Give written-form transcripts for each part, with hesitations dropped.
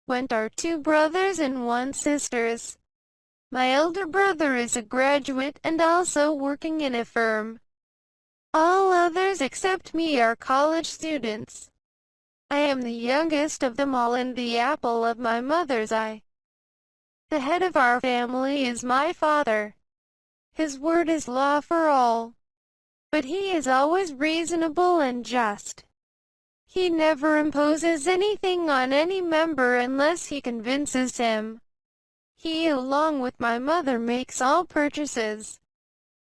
went our two brothers and one sisters. My elder brother is a graduate and also working in a firm. All others except me are college students. I am the youngest of them all and the apple of my mother's eye. The head of our family is my father. His word is law for all. But he is always reasonable and just. He never imposes anything on any member unless he convinces him. He, along with my mother, makes all purchases.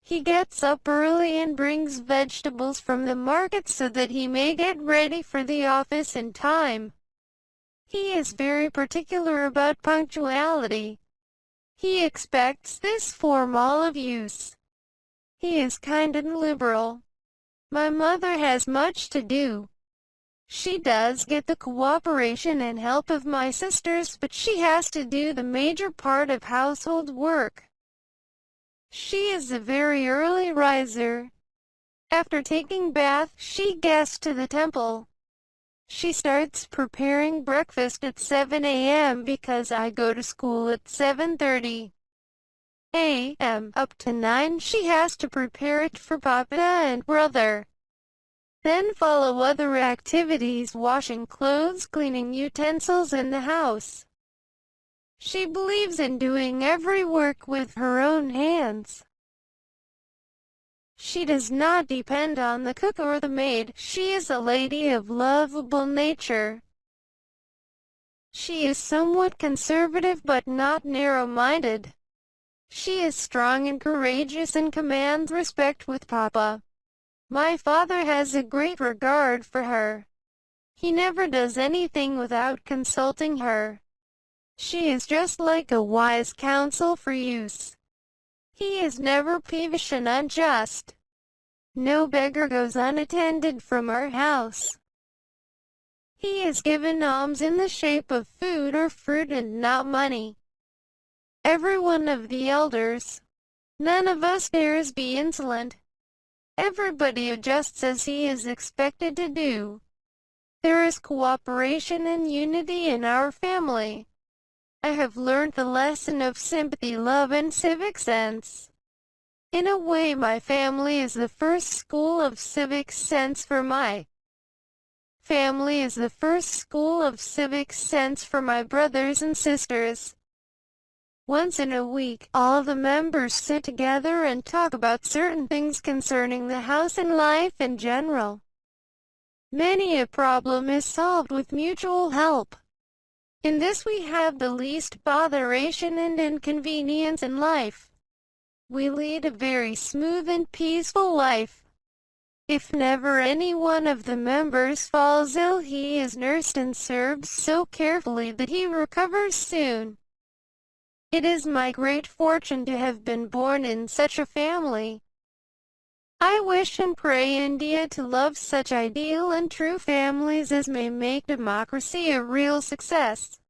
He gets up early and brings vegetables from the market so that he may get ready for the office in time. He is very particular about punctuality. He expects this from all of us. He is kind and liberal. My mother has much to do. She does get the cooperation and help of my sisters, but she has to do the major part of household work. She is a very early riser. After taking bath, she gets to the temple. She starts preparing breakfast at 7 a.m. because I go to school at 7:30 a.m. Up to 9 she has to prepare it for Papa and brother. Then follow other activities: washing clothes, cleaning utensils in the house. She believes in doing every work with her own hands. She does not depend on the cook or the maid. She is a lady of lovable nature. She is somewhat conservative but not narrow-minded. She is strong and courageous and commands respect with Papa. My father has a great regard for her. He never does anything without consulting her. She is just like a wise counsel for use. He is never peevish and unjust. No beggar goes unattended from our house. He is given alms in the shape of food or fruit and not money. Every one of the elders. None of us dares be insolent. Everybody adjusts as he is expected to do. There is cooperation and unity in our family. I have learned the lesson of sympathy, love, and civic sense. In a way, my family is the first school of civic sense for my family is the first school of civic sense for my brothers and sisters. Once in a week, all the members sit together and talk about certain things concerning the house and life in general. Many a problem is solved with mutual help. In this we have the least botheration and inconvenience in life. We lead a very smooth and peaceful life. If never any one of the members falls ill, he is nursed and served so carefully that he recovers soon. It is my great fortune to have been born in such a family. I wish and pray India to love such ideal and true families as may make democracy a real success.